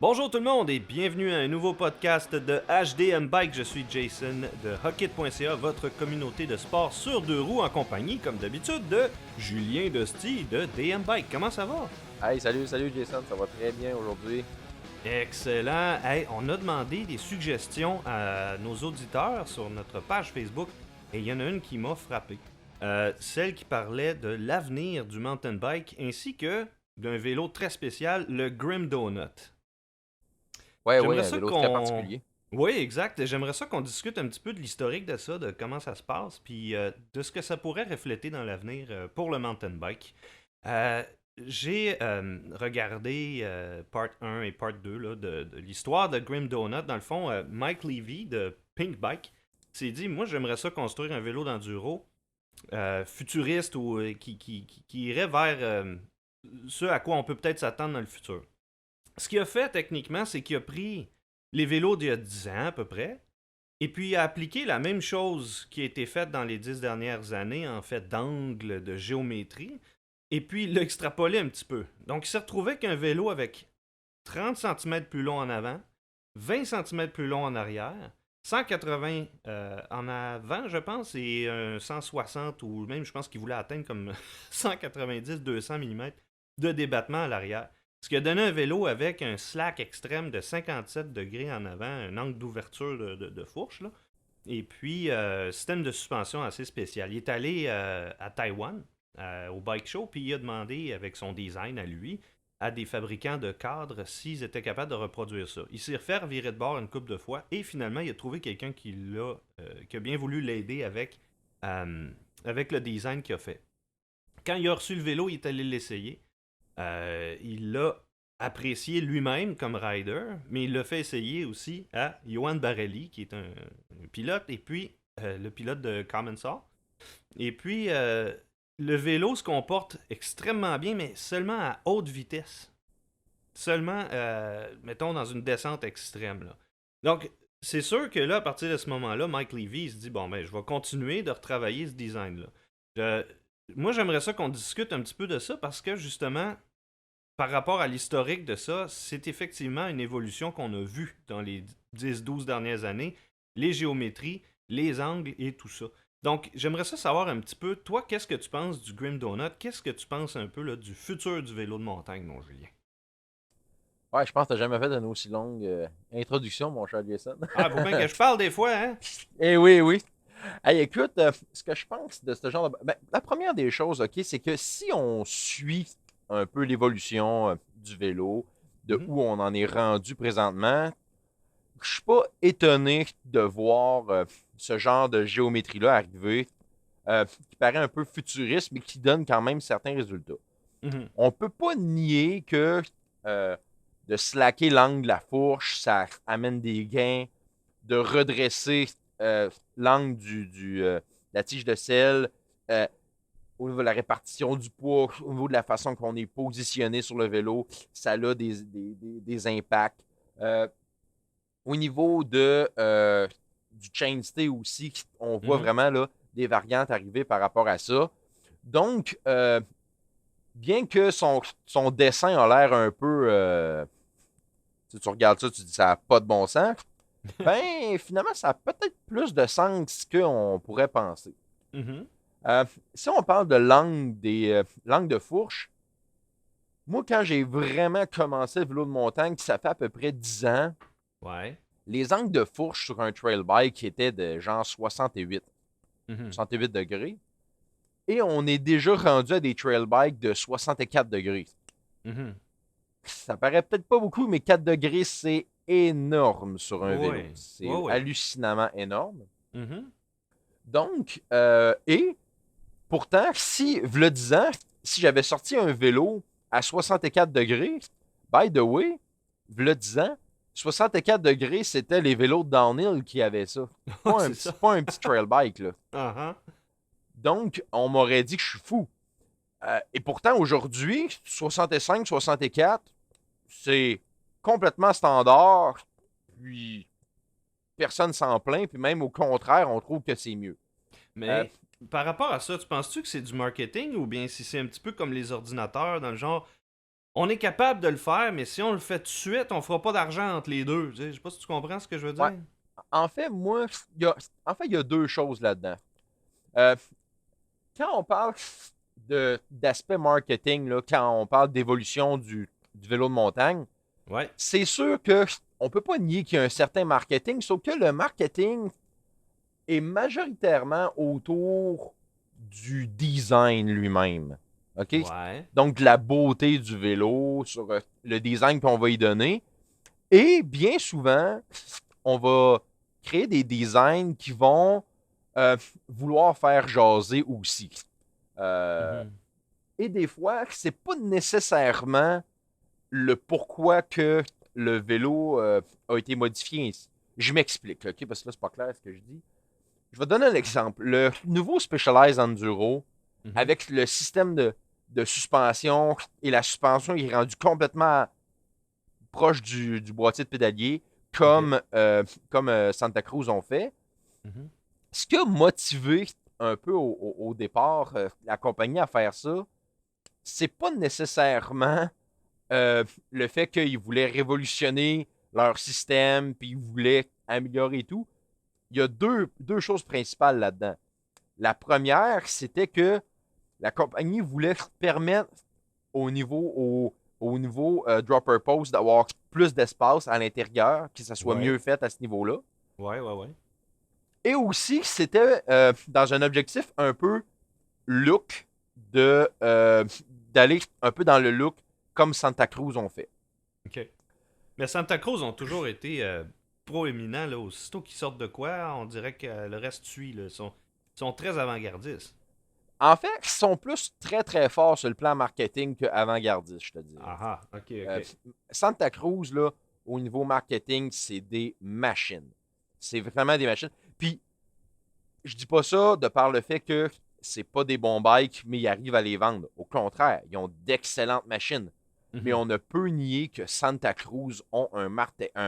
Bonjour tout le monde et bienvenue à un nouveau podcast de HDM Bike. Je suis Jason de Hockit.ca, votre communauté de sport sur deux roues en compagnie, comme d'habitude, de Julien Dosty de DM Bike. Comment ça va? Hey, salut Jason, ça va très bien aujourd'hui. Excellent. Hey, on a demandé des suggestions à nos auditeurs sur notre page Facebook et il y en a une qui m'a frappé. Celle qui parlait de l'avenir du mountain bike ainsi que d'un vélo très spécial, le Grim Donut. Ouais, J'aimerais un ça vélo très qu'on... particulier. Oui, exact. J'aimerais ça qu'on discute un petit peu de l'historique de ça, de comment ça se passe, puis de ce que ça pourrait refléter dans l'avenir pour le mountain bike. Euh, j'ai regardé part 1 et part 2 là, de l'histoire de Grim Donut. Dans le fond, Mike Levy de Pink Bike s'est dit, moi j'aimerais ça construire un vélo d'enduro futuriste ou qui irait vers ce à quoi on peut peut-être s'attendre dans le futur. Ce qu'il a fait techniquement, c'est qu'il a pris les vélos d'il y a 10 ans à peu près, et puis il a appliqué la même chose qui a été faite dans les 10 dernières années, en fait d'angle, de géométrie, et puis il l'a extrapolé un petit peu. Donc il s'est retrouvé avec un vélo avec 30 centimètres plus long en avant, 20 centimètres plus long en arrière, 180 en avant, je pense, et 160, ou même je pense qu'il voulait atteindre comme 190-200 mm de débattement à l'arrière. Ce qui a donné un vélo avec un slack extrême de 57 degrés en avant, un angle d'ouverture de fourche, là. Et puis, système de suspension assez spécial. Il est allé à Taïwan, au bike show, puis il a demandé, avec son design à lui, à des fabricants de cadres s'ils étaient capables de reproduire ça. Il s'est refait virer de bord une couple de fois, et finalement, il a trouvé quelqu'un qui a bien voulu l'aider avec le design qu'il a fait. Quand il a reçu le vélo, il est allé l'essayer. Il l'a apprécié lui-même comme rider, mais il l'a fait essayer aussi à Johan Barelli, qui est un pilote, et puis le pilote de Common Saw. Et puis, le vélo se comporte extrêmement bien, mais seulement à haute vitesse. Seulement, mettons, dans une descente extrême, là. Donc, c'est sûr que là, à partir de ce moment-là, Mike Levy il se dit, bon, ben, je vais continuer de retravailler ce design-là. Moi, j'aimerais ça qu'on discute un petit peu de ça parce que, justement, par rapport à l'historique de ça, c'est effectivement une évolution qu'on a vue dans les 10-12 dernières années. Les géométries, les angles et tout ça. Donc, j'aimerais ça savoir un petit peu, toi, qu'est-ce que tu penses du Grim Donut? Qu'est-ce que tu penses un peu là, du futur du vélo de montagne, mon Julien? Ouais, je pense que t'as jamais fait une aussi longue introduction, mon cher Jason. Ah, faut bien que je parle des fois, hein? Eh oui, oui. Hey, écoute, ce que je pense de ce genre de... Ben, la première des choses, OK, c'est que si on suit un peu l'évolution du vélo, de Mhm, où on en est rendu présentement, je suis pas étonné de voir ce genre de géométrie-là arriver, qui paraît un peu futuriste, mais qui donne quand même certains résultats. mhm, On peut pas nier que euh, de slacker l'angle de la fourche, ça amène des gains, de redresser l'angle de la tige de sel, euh, au niveau de la répartition du poids, au niveau de la façon qu'on est positionné sur le vélo, ça a des impacts. Euh, Au niveau du chainstay aussi, on voit mhm. vraiment là, des variantes arriver par rapport à ça. Donc, bien que son dessin a l'air un peu. Si tu regardes ça, tu dis ça n'a pas de bon sens. Ben, finalement, ça a peut-être plus de sens qu'on pourrait penser. Mhm. Si on parle de langue de fourche, moi, quand j'ai vraiment commencé le vélo de montagne, ça fait à peu près 10 ans, Ouais. les angles de fourche sur un trail bike étaient de genre Mhm, 68 degrés. Et on est déjà rendu à des trail bikes de 64 degrés. mhm. Ça paraît peut-être pas beaucoup, mais 4 degrés, c'est énorme sur un vélo. Ouais. Ouais, C'est ouais. hallucinamment énorme. Mhm. Donc, et pourtant, si, v'là 10 ans, si j'avais sorti un vélo à 64 degrés, by the way, v'là 10 ans, 64 degrés, c'était les vélos de downhill qui avaient ça. Ouais, c'est ça. Pas un petit trail bike, là. Ah, ah. Donc, on m'aurait dit que je suis fou. Et pourtant, aujourd'hui, 65, 64, c'est complètement standard. Puis, personne s'en plaint. Puis même au contraire, on trouve que c'est mieux. Euh, Mais par rapport à ça, tu penses-tu que c'est du marketing ou bien si c'est un petit peu comme les ordinateurs, dans le genre, on est capable de le faire, mais si on le fait tout de suite, on fera pas d'argent entre les deux. Tu sais, je sais pas si tu comprends ce que je veux Ouais. dire. En fait, moi, il y a deux choses là-dedans. Euh, Quand on parle d'aspect marketing, là, quand on parle d'évolution du vélo de montagne, Ouais. c'est sûr que on peut pas nier qu'il y a un certain marketing, sauf que le marketing est majoritairement autour du design lui-même. OK? Ouais. Donc, de la beauté du vélo, sur le design qu'on va y donner. Et bien souvent, on va créer des designs qui vont euh, vouloir faire jaser aussi. Euh, Mhm. et des fois, c'est pas nécessairement le pourquoi que le vélo a été modifié ainsi. Je m'explique, OK? Parce que là, c'est pas clair ce que je dis. Je vais te donner un exemple. Le nouveau Specialized Enduro, Mhm. avec le système de suspension et la suspension qui est rendue complètement proche du boîtier de pédalier, OK. comme Santa Cruz ont fait, Mhm. ce qui a motivé un peu au départ la compagnie à faire ça, c'est pas nécessairement le fait qu'ils voulaient révolutionner leur système, puis ils voulaient améliorer tout. Il y a deux choses principales là-dedans. La première, c'était que la compagnie voulait permettre au niveau dropper post d'avoir plus d'espace à l'intérieur, que ça soit Ouais. mieux fait à ce niveau-là. Ouais, ouais, ouais. Et aussi, c'était dans un objectif un peu look d'aller un peu dans le look comme Santa Cruz ont fait. OK. Mais Santa Cruz ont toujours été proéminents, là. Aussitôt qu'ils sortent de quoi, on dirait que le reste suit, là. Ils sont très avant-gardistes. En fait, ils sont plus très très forts sur le plan marketing qu'avant-gardistes, je te dirais. Ah ah, OK, Euh, OK. Santa Cruz, là, au niveau marketing, c'est des machines. C'est vraiment des machines. Puis, je dis pas ça de par le fait que c'est pas des bons bikes, mais ils arrivent à les vendre. Au contraire, ils ont d'excellentes machines. Mais Mhm. on ne peut nier que Santa Cruz ont un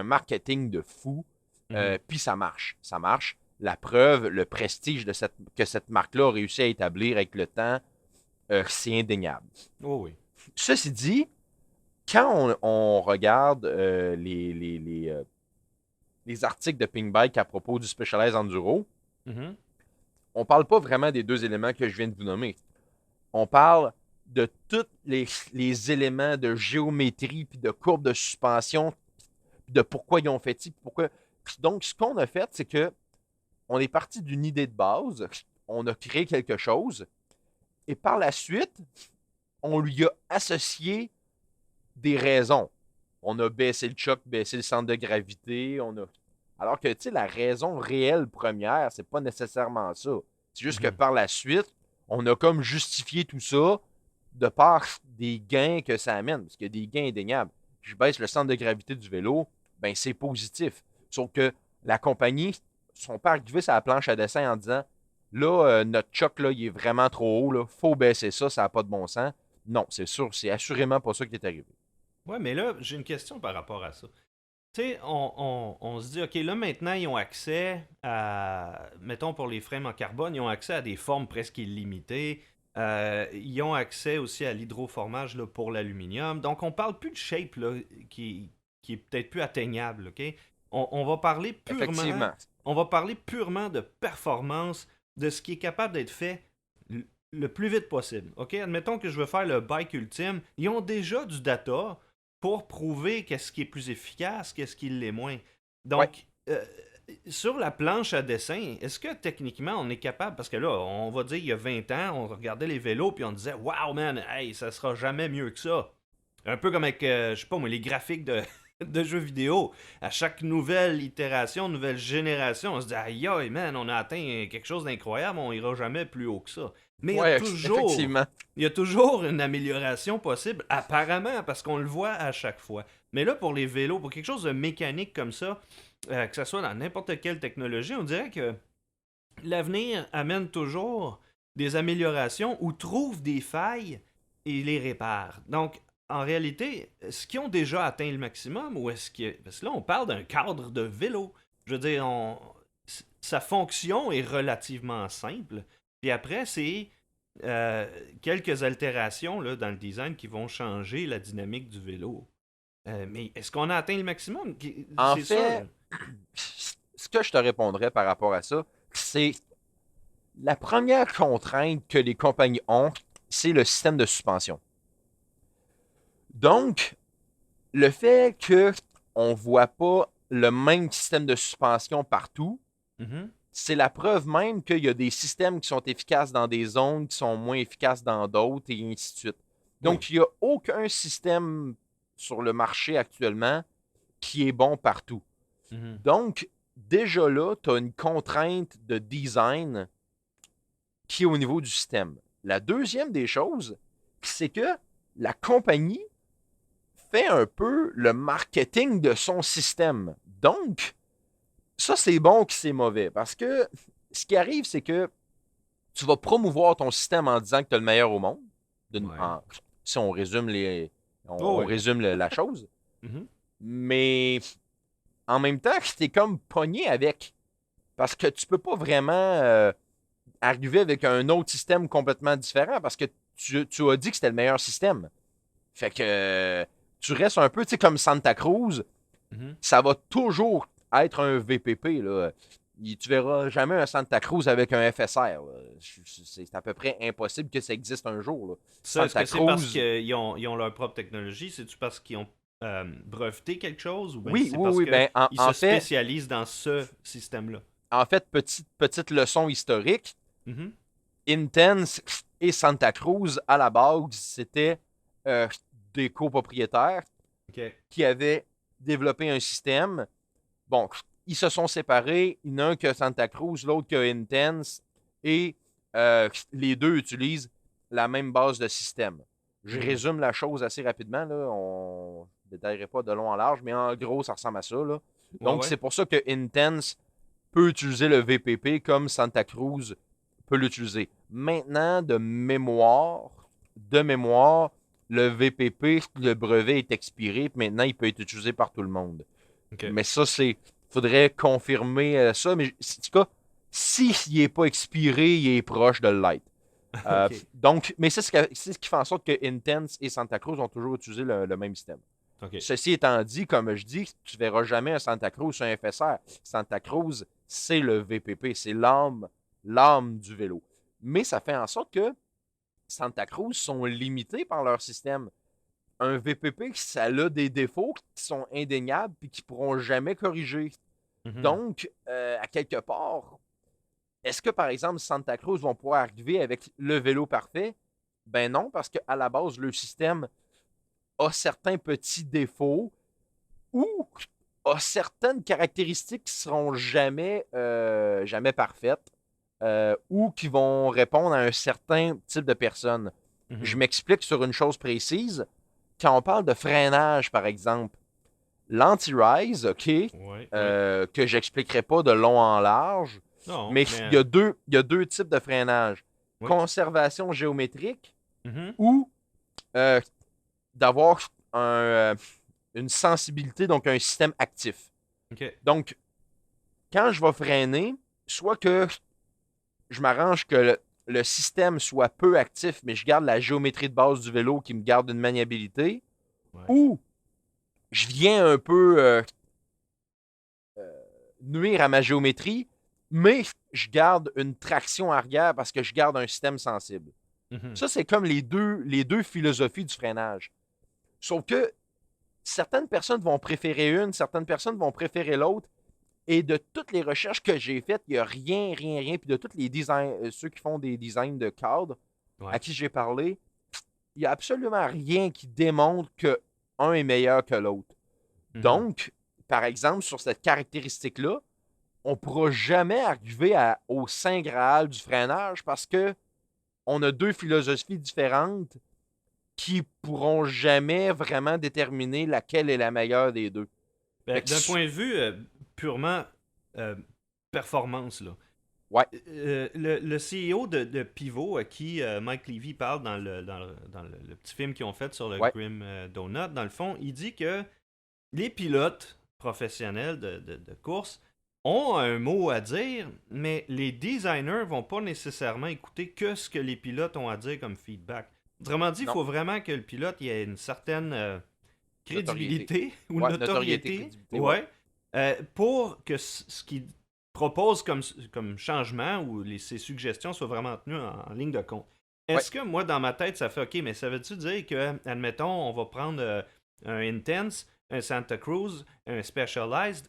marketing de fou. Mhm. Puis ça marche. Ça marche. La preuve, le prestige que cette marque-là a réussi à établir avec le temps, c'est indéniable. Oh oui. Ceci dit, quand on regarde les articles de Pink Bike à propos du Specialized Enduro, Mhm. on parle pas vraiment des deux éléments que je viens de vous nommer. On parle de tous les éléments de géométrie, puis de courbe de suspension, puis de pourquoi ils ont fait ça, pourquoi. Donc, ce qu'on a fait, c'est que on est parti d'une idée de base, on a créé quelque chose, et par la suite, on lui a associé des raisons. On a baissé le choc, baissé le centre de gravité, on a. Alors que, tu sais, la raison réelle première, c'est pas nécessairement ça. C'est juste que Mhm. par la suite, on a comme justifié tout ça de par des gains que ça amène, parce qu'il y a des gains indéniables. Je baisse le centre de gravité du vélo, ben c'est positif. Sauf que la compagnie ne sont pas arrivés sur la planche à dessin en disant là, notre choc, là, il est vraiment trop haut, là, faut baisser ça n'a pas de bon sens. Non, c'est sûr, c'est assurément pas ça qui est arrivé. Ouais, mais là, j'ai une question par rapport à ça. Tu sais, on se dit, OK, là, maintenant, ils ont accès à, mettons pour les frames en carbone, ils ont accès à des formes presque illimitées. Ils ont accès aussi à l'hydroformage là, pour l'aluminium. Donc, on parle plus de shape là, qui est peut-être plus atteignable, OK? On va parler purement, Effectivement. on va parler purement de performance, de ce qui est capable d'être fait le plus vite possible. OK? Admettons que je veux faire le bike ultime. Ils ont déjà du data pour prouver qu'est-ce qui est plus efficace, qu'est-ce qui l'est moins. Ouais. Donc, sur la planche à dessin, est-ce que techniquement on est capable, parce que là, on va dire il y a 20 ans, on regardait les vélos puis on disait wow man, hey, ça sera jamais mieux que ça. Un peu comme avec, je sais pas moi, les graphiques de jeux vidéo. À chaque nouvelle itération, nouvelle génération, on se dit aïe aïe man, on a atteint quelque chose d'incroyable, on ira jamais plus haut que ça. Mais Ouais, effectivement. il y a toujours une amélioration possible, apparemment, parce qu'on le voit à chaque fois. Mais là, pour les vélos, pour quelque chose de mécanique comme ça, que ce soit dans n'importe quelle technologie, on dirait que l'avenir amène toujours des améliorations ou trouve des failles et les répare. Donc, en réalité, est-ce qu'ils ont déjà atteint le maximum ou est-ce que... Parce que là, on parle d'un cadre de vélo. Je veux dire, sa fonction est relativement simple. Puis après, c'est quelques altérations là, dans le design qui vont changer la dynamique du vélo. Mais est-ce qu'on a atteint le maximum? En C'est sûr. fait, ce que je te répondrais par rapport à ça, c'est la première contrainte que les compagnies ont, c'est le système de suspension. Donc, le fait qu'on ne voit pas le même système de suspension partout, Mhm. c'est la preuve même qu'il y a des systèmes qui sont efficaces dans des zones, qui sont moins efficaces dans d'autres, et ainsi de suite. Donc, Oui. il n'y a aucun système sur le marché actuellement qui est bon partout. Mhm. Donc, déjà là, tu as une contrainte de design qui est au niveau du système. La deuxième des choses, c'est que la compagnie fait un peu le marketing de son système. Donc, ça, c'est bon que c'est mauvais. Parce que ce qui arrive, c'est que tu vas promouvoir ton système en disant que tu es le meilleur au monde. Ouais. Si on résume, Oh, on oui. résume la chose. Mhm. Mais en même temps, tu es comme pogné avec. Parce que tu peux pas vraiment arriver avec un autre système complètement différent parce que tu as dit que c'était le meilleur système. Fait que tu restes un peu, tu sais, comme Santa Cruz, Mhm. ça va toujours être un VPP, là. Tu verras jamais un Santa Cruz avec un FSR, là. C'est à peu près impossible que ça existe un jour, là. Ça, est-ce Santa que c'est parce Cruz, qu'ils ont leur propre technologie? C'est-tu parce qu'ils ont breveté quelque chose? Ou bien oui, c'est oui, parce oui, qu'ils ben, se spécialisent dans ce système-là? en fait, petite leçon historique, Mhm. Intense et Santa Cruz, à la base, c'était euh, des copropriétaires OK. qui avaient développé un système. Bon, ils se sont séparés. Il y en a un qui a Santa Cruz, l'autre qui a Intense. Et les deux utilisent la même base de système. Je Mhm. résume la chose assez rapidement. Là. On ne détaillerait pas de long en large, mais en gros, ça ressemble à ça. Là. Ouais, Donc, ouais. c'est pour ça que Intense peut utiliser le VPP comme Santa Cruz peut l'utiliser. Maintenant, de mémoire, le VPP, le brevet est expiré, puis maintenant, il peut être utilisé par tout le monde. OK. Mais ça, c'est. Faudrait confirmer ça. Mais en tout cas, s'il n'est pas expiré, il est proche de l'être. OK. Donc, mais c'est ce qui fait en sorte que Intense et Santa Cruz ont toujours utilisé le même système. OK. Ceci étant dit, comme je dis, tu ne verras jamais un Santa Cruz sur un FSR. Santa Cruz, c'est le VPP, c'est l'âme du vélo. Mais ça fait en sorte que Santa Cruz sont limités par leur système. Un VPP, ça a des défauts qui sont indéniables et qui ne pourront jamais corriger. Mhm. Donc, à quelque part, est-ce que, par exemple, Santa Cruz vont pouvoir arriver avec le vélo parfait? Ben non, parce qu'à la base, le système a certains petits défauts ou a certaines caractéristiques qui seront jamais parfaites ou qui vont répondre à un certain type de personne. Je Mhm. m'explique sur une chose précise. Quand on parle de freinage, par exemple, l'anti-rise, OK, Ouais, ouais. que j'expliquerai pas de long en large, Non, mais mais il y a deux types de freinage. oui. Conservation géométrique Mhm. ou euh, d'avoir une sensibilité, donc un système actif. OK. Donc, quand je vais freiner, soit que je m'arrange que le système soit peu actif, mais je garde la géométrie de base du vélo qui me garde une maniabilité, Ouais. ou je viens un peu nuire à ma géométrie, mais je garde une traction arrière parce que je garde un système sensible. Mhm. Ça, c'est comme les deux philosophies du freinage. Sauf que certaines personnes vont préférer une, certaines personnes vont préférer l'autre. Et de toutes les recherches que j'ai faites, il n'y a rien, rien, rien. Puis de tous les designs, ceux qui font des designs de cadres à Ouais. qui j'ai parlé, il n'y a absolument rien qui démontre que un est meilleur que l'autre. Mhm. Donc, par exemple, sur cette caractéristique-là, on ne pourra jamais arriver au saint graal du freinage parce que on a deux philosophies différentes qui pourront jamais vraiment déterminer laquelle est la meilleure des deux. Fait Ben, que, d'un point de vue purement euh, performance, là. ouais, Le CEO de Pivot, à qui Mike Levy parle dans le petit film qu'ils ont fait sur le ouais, Grim Donut, dans le fond, il dit que les pilotes professionnels de course ont un mot à dire, mais les designers vont pas nécessairement écouter que ce que les pilotes ont à dire comme feedback. Autrement dit, il Non, faut vraiment que le pilote il ait une certaine notoriété. crédibilité ou Ouais, notoriété, notoriété, crédibilité, ouais. ouais, pour que ce qu'il propose comme changement ou ses suggestions soient vraiment tenues en ligne de compte. Ouais. Est-ce que moi, dans ma tête, ça fait OK, mais ça veut-tu dire que, admettons, on va prendre un Intense, un Santa Cruz, un Specialized,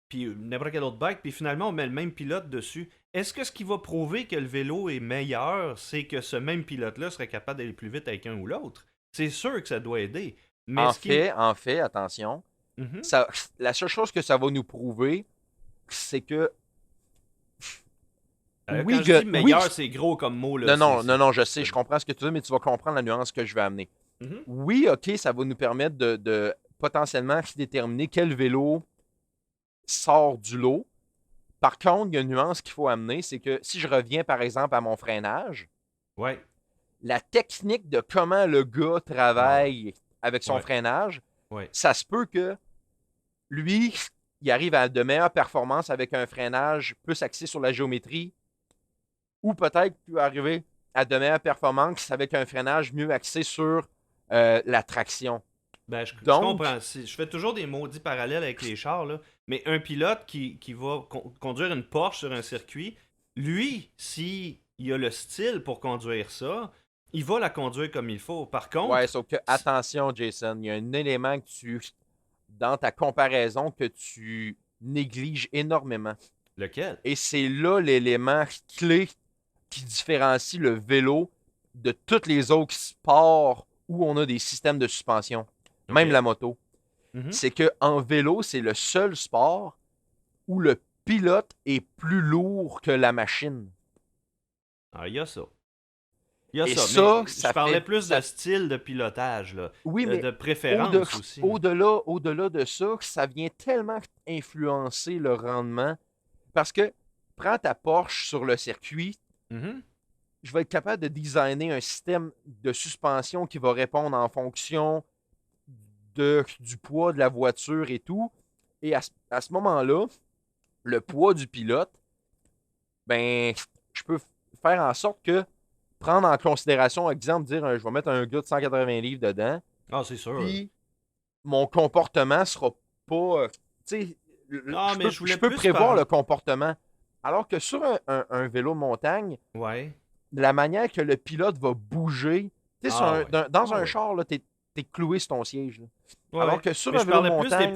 puis n'importe quel autre bike, puis finalement, on met le même pilote dessus. Est-ce que ce qui va prouver que le vélo est meilleur, c'est que ce même pilote-là serait capable d'aller plus vite avec un ou l'autre? C'est sûr que ça doit aider. Mais En fait, attention, Mhm. la seule chose que ça va nous prouver, c'est que Quand je dis oui, meilleur, c'est gros comme mot, là. non, je sais, je comprends ce que tu dis, mais tu vas comprendre la nuance que je vais amener. Mhm. Oui, OK, ça va nous permettre de potentiellement déterminer quel vélo sort du lot. Par contre, il y a une nuance qu'il faut amener, c'est que si je reviens par exemple à mon freinage, Ouais. la technique de comment le gars Ah ouais. travaille avec son Ouais. freinage, Ouais. ça se peut que lui, il arrive à de meilleures performances avec un freinage plus axé sur la géométrie, ou peut-être qu'il peut arriver à de meilleures performances avec un freinage mieux axé sur la traction. Ben, je Donc, comprends. Je fais toujours des maudits parallèles avec les chars, là. Mais un pilote qui va conduire une Porsche sur un circuit, lui, si il a le style pour conduire ça, il va la conduire comme il faut. Par ouais, contre, sauf que, attention, Jason, il y a un élément que dans ta comparaison, que tu négliges énormément. lequel? Et c'est là l'élément clé qui différencie le vélo de tous les autres sports où on a des systèmes de suspension, même OK. la moto. Mhm. C'est qu'en vélo, c'est le seul sport où le pilote est plus lourd que la machine. Ah, il y a ça. Il y a Et ça. ça, Mais je ça parlais fait. plus de Ça, style de pilotage, là. oui, mais De préférence aussi. au-delà de ça, ça vient tellement influencer le rendement. Parce que prends ta Porsche sur le circuit, Mhm. je vais être capable de designer un système de suspension qui va répondre en fonction du poids de la voiture et tout. Et à ce moment-là, le poids du pilote, ben, je peux faire en sorte que prendre en considération, exemple, dire je vais mettre un gars de 180 livres dedans, Ah, c'est sûr. puis mon comportement sera pas. Tu sais, Ah, mais je je voulais peux plus prévoir parler. le comportement. Alors que sur un vélo de montagne, Ouais. la manière que le pilote va bouger, tu sais, Ah, ouais. dans Ah, un ouais. char, là, t'es cloué sur ton siège, là. Ouais, Alors ouais. que sur Mais un je vélo de parlais plus montagne,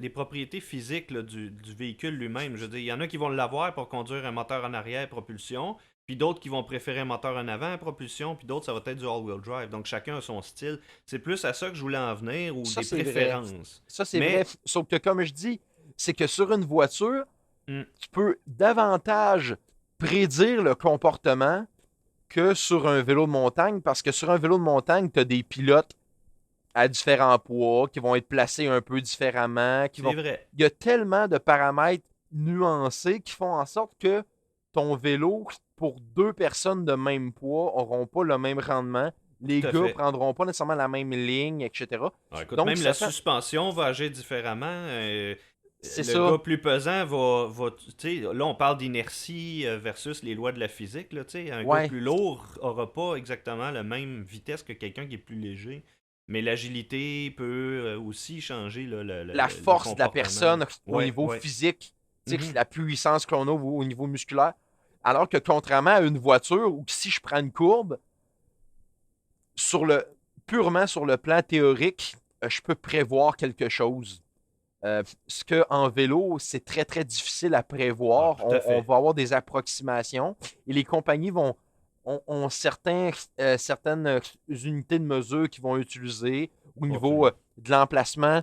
des propriétés physiques là, du véhicule lui-même. Je veux dire, il y en a qui vont l'avoir pour conduire un moteur en arrière propulsion, puis d'autres qui vont préférer un moteur en avant propulsion, puis d'autres ça va être du all-wheel drive. Donc chacun a son style. C'est plus à ça que je voulais en venir ou ça des c'est vrai. préférences. Ça c'est vrai. Mais Sauf que comme je dis, c'est que sur une voiture, hmm, tu peux davantage prédire le comportement que sur un vélo de montagne, parce que sur un vélo de montagne, tu as des pilotes à différents poids, qui vont être placés un peu différemment, c'est vrai. Il y a tellement de paramètres nuancés qui font en sorte que ton vélo, pour deux personnes de même poids, n'auront pas le même rendement. Les Tout à gars fait. prendront pas nécessairement la même ligne, etc. Alors, écoute, Donc, même la ça fait. suspension va agir différemment. C'est Le ça. gars plus pesant va tu sais, là on parle d'inertie versus les lois de la physique. Là, tu sais. Un gars Ouais. plus lourd aura pas exactement la même vitesse que quelqu'un qui est plus léger. Mais l'agilité peut aussi changer là, La le force de la comportement. personne au Ouais, niveau ouais. physique, Mhm. la puissance qu'on a au niveau musculaire. Alors que contrairement à une voiture où si je prends une courbe, sur le, purement sur le plan théorique, je peux prévoir quelque chose. Ce qu'en vélo, c'est très, très difficile à Ah, prévoir. tout à On fait. va avoir des approximations et les compagnies ont certaines unités de mesure qu'ils vont utiliser au Oh, niveau absolument. de l'emplacement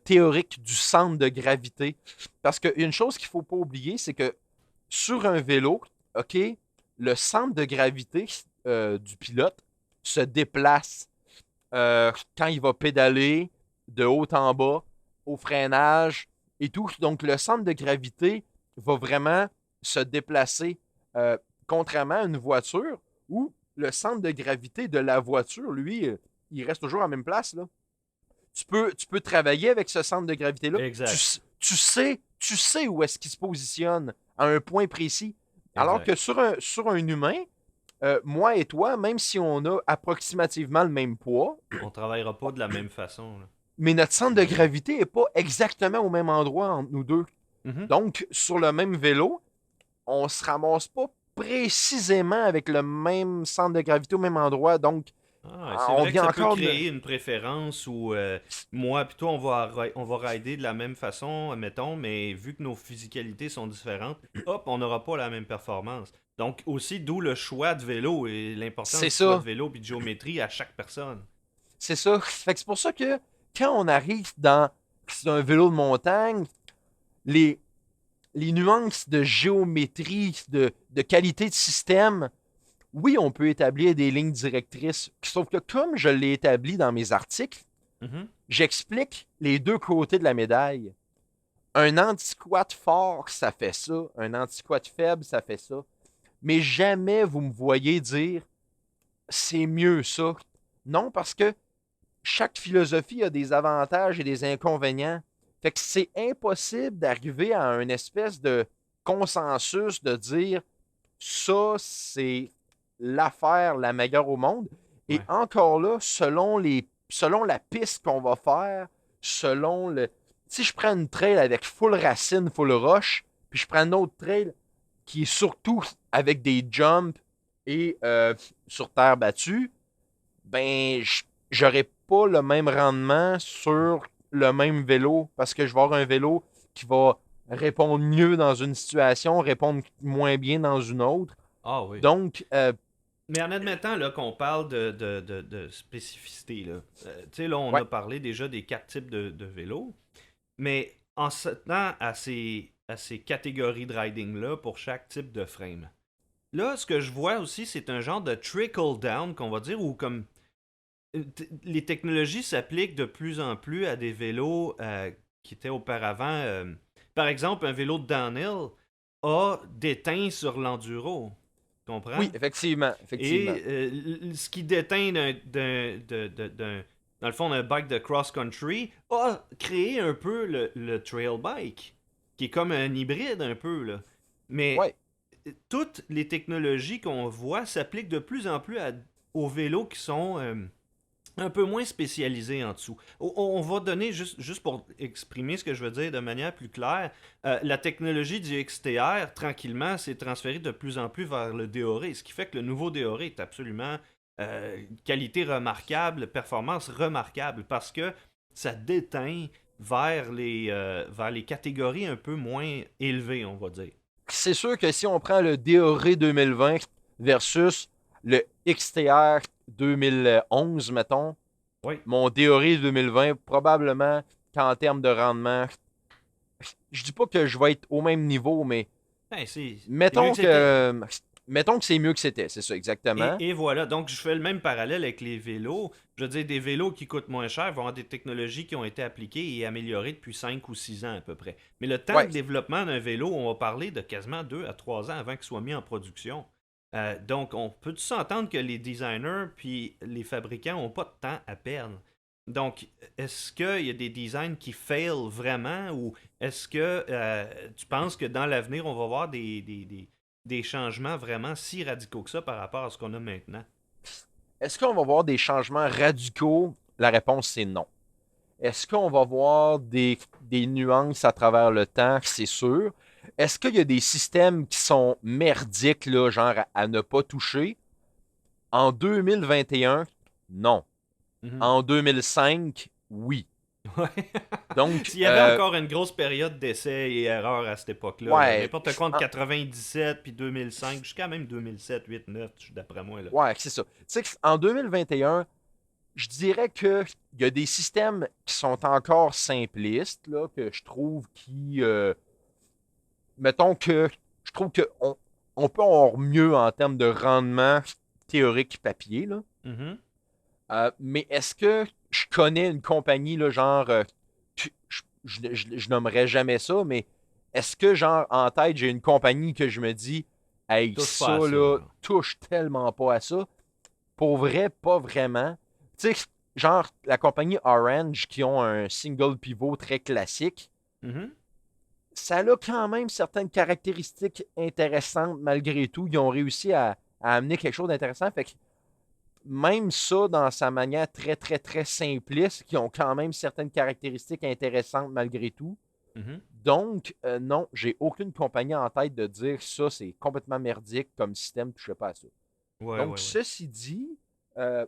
théorique du centre de gravité. Parce qu'une chose qu'il ne faut pas oublier, c'est que sur un vélo, OK, le centre de gravité du pilote se déplace quand il va pédaler de haut en bas, au freinage et tout. Donc, le centre de gravité va vraiment se déplacer, contrairement à une voiture où le centre de gravité de la voiture, lui, il reste toujours à la même place, là. Tu peux travailler avec ce centre de gravité-là. Exact. Tu sais tu sais où est-ce qu'il se positionne à un point précis. Alors Exact. que sur un humain, moi et toi, même si on a approximativement le même poids, On travaillera pas de la même façon, là. mais notre centre de gravité n'est pas exactement au même endroit entre nous deux. Mhm. Donc, sur le même vélo, on se ramasse pas précisément avec le même centre de gravité au même endroit. Donc, Ah, c'est on vrai que vient ça peut encore de... créer une préférence où moi et toi, on va rider de la même façon, mettons, mais vu que nos physicalités sont différentes, hop, on n'aura pas la même performance. Donc aussi, d'où le choix de vélo et l'importance C'est du choix de ça. vélo et de géométrie à chaque personne. C'est ça. Fait que c'est pour ça que quand on arrive dans un vélo de montagne, les, les nuances de géométrie, de qualité de système, oui, on peut établir des lignes directrices. Sauf que comme je l'ai établi dans mes articles, Mhm. j'explique les deux côtés de la médaille. Un anti-squat fort, ça fait ça. Un anti-squat faible, ça fait ça. Mais jamais vous me voyez dire c'est mieux ça. Non, parce que chaque philosophie a des avantages et des inconvénients. Fait que c'est impossible d'arriver à une espèce de consensus de dire ça, c'est l'affaire la meilleure au monde. Et Ouais. encore là, selon la piste qu'on va faire, selon le. Si je prends une trail avec full racine, full roche, puis je prends une autre trail qui est surtout avec des jumps et sur terre battue, ben, j'aurais pas le même rendement sur le même vélo parce que je vais avoir un vélo qui va répondre mieux dans une situation, répondre moins bien dans une autre. Ah oui. Donc, Mais en admettant là, qu'on parle de spécificité, là, tu sais, là, on ouais, a parlé déjà des quatre types de vélos, mais en se tenant à ces catégories de riding-là pour chaque type de frame. Là, ce que je vois aussi, c'est un genre de trickle-down, qu'on va dire, où comme les technologies s'appliquent de plus en plus à des vélos qui étaient auparavant. Par exemple, un vélo de downhill a déteint sur l'enduro. Tu comprends? oui, effectivement, effectivement. Et ce qui déteint dans le fond, d'un bike de cross-country a créé un peu le trail bike, qui est comme un hybride un peu, là. Mais Ouais, toutes les technologies qu'on voit s'appliquent de plus en plus aux vélos qui sont un peu moins spécialisés en dessous. On va donner, juste pour exprimer ce que je veux dire de manière plus claire, la technologie du XTR, tranquillement, s'est transférée de plus en plus vers le Deore, ce qui fait que le nouveau Deore est absolument qualité remarquable, performance remarquable, parce que ça déteint vers les catégories un peu moins élevées, on va dire. c'est sûr que si on prend le DORé 2020 versus le XTR 2011, mettons, Oui, mon DORé 2020, probablement qu'en termes de rendement, je dis pas que je vais être au même niveau, mais ben, c'est mieux mettons que c'était. que mettons que c'est mieux que c'était, c'est ça, exactement. Et voilà, donc je fais le même parallèle avec les vélos. Je veux dire, des vélos qui coûtent moins cher vont avoir des technologies qui ont été appliquées et améliorées depuis 5 ou 6 ans à peu près. Mais le temps de Ouais, développement d'un vélo, on va parler de quasiment 2 à 3 ans avant qu'il soit mis en production. Donc, on peut s'entendre que les designers puis les fabricants n'ont pas de temps à perdre. Donc, est-ce qu'il y a des designs qui fail vraiment ou est-ce que tu penses que dans l'avenir, on va voir des changements vraiment si radicaux que ça par rapport à ce qu'on a maintenant? est-ce qu'on va voir des changements radicaux? La réponse, c'est non. Est-ce qu'on va voir des nuances à travers le temps? C'est sûr. Est-ce qu'il y a des systèmes qui sont merdiques, là, genre à ne pas toucher? En 2021, non. Mhm. En 2005, oui. Ouais. Donc, S'il y avait encore une grosse période d'essais et erreurs à cette époque-là, là, ouais, n'importe quoi entre 97 puis 2005, jusqu'à même 2007, 8, 9, d'après moi. Là. ouais, c'est ça. Tu sais qu'en 2021, je dirais que il y a des systèmes qui sont encore simplistes, là, que je trouve qui, mettons que je trouve on peut avoir mieux en termes de rendement théorique papier, là. Mhm. Mais est-ce que je connais une compagnie, là, genre, je nommerais jamais ça, mais est-ce que, genre, en tête, j'ai une compagnie que je me dis, hey, Touche ça, pas à ça. là, Là. touche tellement pas à ça? Pour vrai, pas vraiment. Tu sais, genre, la compagnie Orange, qui ont un single pivot très classique, Mhm. ça a quand même certaines caractéristiques intéressantes malgré tout. Ils ont réussi à amener quelque chose d'intéressant. Fait que même ça, dans sa manière très, très, très simpliste, qui ont quand même certaines caractéristiques intéressantes malgré tout. Mhm. Donc, non, j'ai aucune compagnie en tête de dire ça, c'est complètement merdique comme système, touchez pas à ça. Ouais, Donc, ouais, ouais. ceci dit, euh,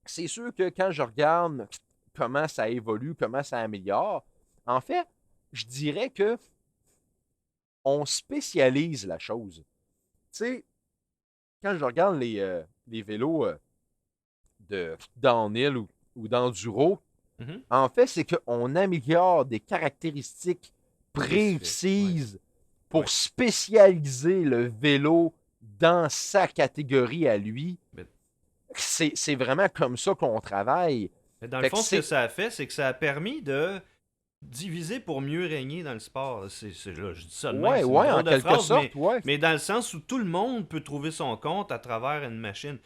c'est sûr que quand je regarde comment ça évolue, comment ça améliore, en fait, je dirais que on spécialise la chose. Tu sais, quand je regarde les vélos de downhill ou d'enduro, Mhm. en fait, c'est qu'on améliore des caractéristiques Spécifique. Ouais. précises pour Ouais. spécialiser le vélo dans sa catégorie à lui. Mais, C'est vraiment comme ça qu'on travaille. mais dans le Fait que fond, ce que c'est. ça a fait, c'est que ça a permis de diviser pour mieux régner dans le sport. Là, je dis ça de même, Ouais, c'est une ouais, en drôle de quelque phrase, sorte, ouais. mais dans le sens où tout le monde peut trouver son compte à travers une machine.